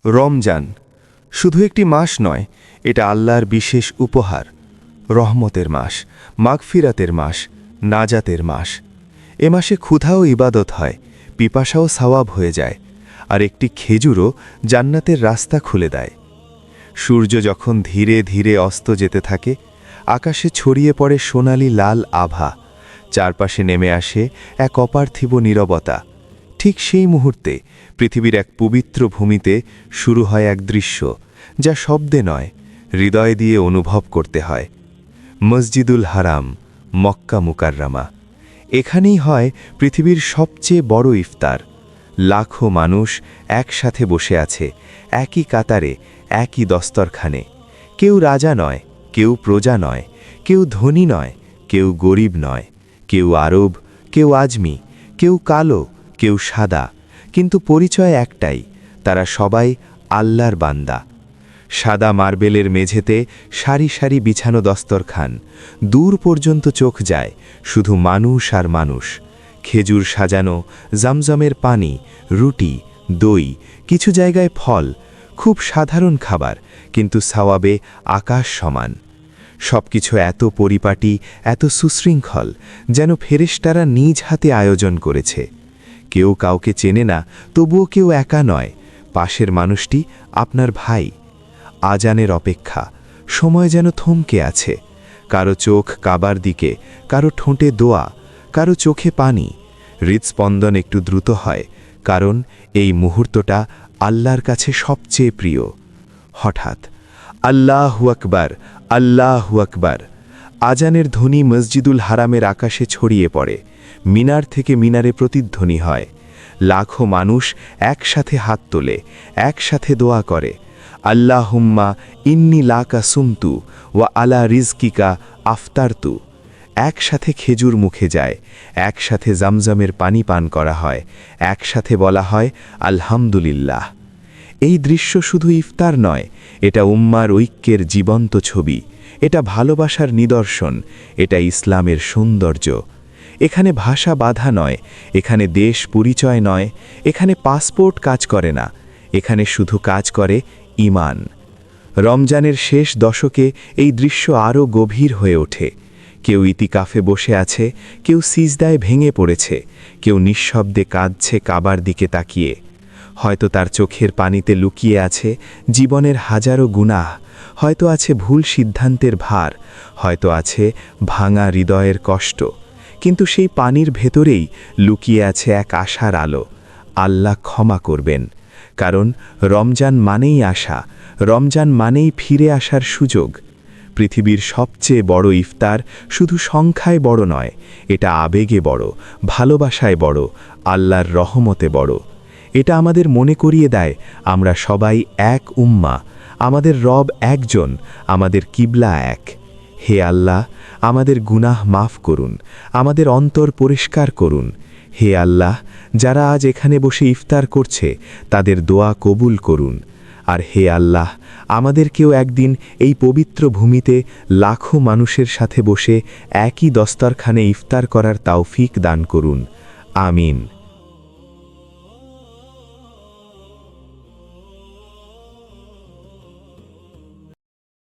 রমজান শুধু একটি মাস নয়, এটা আল্লাহর বিশেষ উপহার। রহমতের মাস, মাগফিরাতের মাস, নাজাতের মাস। এ মাসে ক্ষুধাও ইবাদত হয়, পিপাসাও সওয়াব হয়ে যায়, আর একটি খেজুরও জান্নাতের রাস্তা খুলে দেয়। সূর্য যখন ধীরে ধীরে অস্ত যেতে থাকে, আকাশে ছড়িয়ে পড়ে সোনালি লাল আভা, চারপাশে নেমে আসে এক অপার্থিব নীরবতা। ঠিক সেই মুহূর্তে পৃথিবীর এক পবিত্র ভূমিতে শুরু হয় এক দৃশ্য, যা শব্দে নয়, হৃদয় দিয়ে অনুভব করতে হয়। মসজিদুল হারাম, মক্কা মুকাররমা। এখানেই হয় পৃথিবীর সবচেয়ে বড় ইফতার। লাখো মানুষ একসাথে বসে আছে, একই কাতারে, একই দস্তরখানে। কেউ রাজা নয়, কেউ প্রজা নয়, কেউ ধনী নয়, কেউ গরিব নয়, কেউ আরব, কেউ আজমি, কেউ কালো, কেউ সাদা, কিন্তু পরিচয় একটাই, তারা সবাই আল্লাহর বান্দা। সাদা মার্বেলের মেঝেতে সারি সারি বিছানো দস্তরখান, দূর পর্যন্ত চোখ যায় শুধু মানুষ আর মানুষ। খেজুর সাজানো, জমজমের পানি, রুটি, দই, কিছু জায়গায় ফল। খুব সাধারণ খাবার, কিন্তু সওয়াবে আকাশ সমান। সবকিছু এত পরিপাটি, এত সুশৃঙ্খল, যেন ফেরেশতারা নিজ হাতে আয়োজন করেছে। কেউ কাউকে চেনে না, তবুও কেউ একা নয়। পাশের মানুষটি আপনার ভাই। আজানের অপেক্ষা, সময় যেন থমকে আছে। কারো চোখ কাবার দিকে, কারো ঠোঁটে দোয়া, কারো চোখে পানি। হৃদস্পন্দন একটু দ্রুত হয়, কারণ এই মুহূর্তটা আল্লাহর কাছে সবচেয়ে প্রিয়। হঠাৎ আল্লাহু আকবার, আল্লাহু আকবার। আজানের ধ্বনি মসজিদুল হারামের আকাশে ছড়িয়ে পড়ে, মিনার থেকে মিনারে প্রতিধ্বনি হয়। লাখো মানুষ একসাথে হাত তোলে, একসাথে দোয়া করে, আল্লাহুম্মা ইন্নি লাকা সুমতু ওয়া আলা রিজকিকা আফতারতু। একসাথে খেজুর মুখে যায়, একসাথে জমজমের পানি পান করা হয়, একসাথে বলা হয় আলহামদুলিল্লাহ। এই দৃশ্য শুধু ইফতার নয়, এটা উম্মার ঐক্যের জীবন্ত ছবি, এটা ভালোবাসার নিদর্শন, এটা ইসলামের সৌন্দর্য। এখানে ভাষা বাধা নয়, এখানে দেশ পরিচয় নয়, এখানে পাসপোর্ট কাজ করে না, এখানে শুধু কাজ করে ঈমান। রমজানের শেষ দশকে এই দৃশ্য আরও গভীর হয়ে ওঠে। কেউ ইতিকাফে বসে আছে, কেউ সিজদায় ভেঙে পড়েছে, কেউ নিঃশব্দে কাঁদছে কাবার দিকে তাকিয়ে। হয়তো তার চোখের পানিতে লুকিয়ে আছে জীবনের হাজারো গুনাহ, হয়তো আছে ভুল সিদ্ধান্তের ভার, হয়তো আছে ভাঙা হৃদয়ের কষ্ট। কিন্তু সেই পানির ভেতরেই লুকিয়ে আছে এক আশার আলো। আল্লাহ ক্ষমা করবেন, কারণ রমজান মানেই আশা, রমজান মানেই ফিরে আসার সুযোগ। পৃথিবীর সবচেয়ে বড় ইফতার শুধু সংখ্যায় বড় নয়, এটা আবেগে বড়, ভালোবাসায় বড়, আল্লাহর রহমতে বড়। এটা আমাদের মনে করিয়ে দেয় আমরা সবাই এক উম্মা, আমাদের রব একজন, আমাদের কিবলা এক। হে আল্লাহ, আমাদের গুনাহ মাফ করুন, আমাদের অন্তর পরিষ্কার করুন। হে আল্লাহ, যারা আজ এখানে বসে ইফতার করছে তাদের দোয়া কবুল করুন। আর হে আল্লাহ, আমাদেরকেও একদিন এই পবিত্র ভূমিতে লাখো মানুষের সাথে বসে একই দস্তরখানে ইফতার করার তৌফিক দান করুন। আমিন।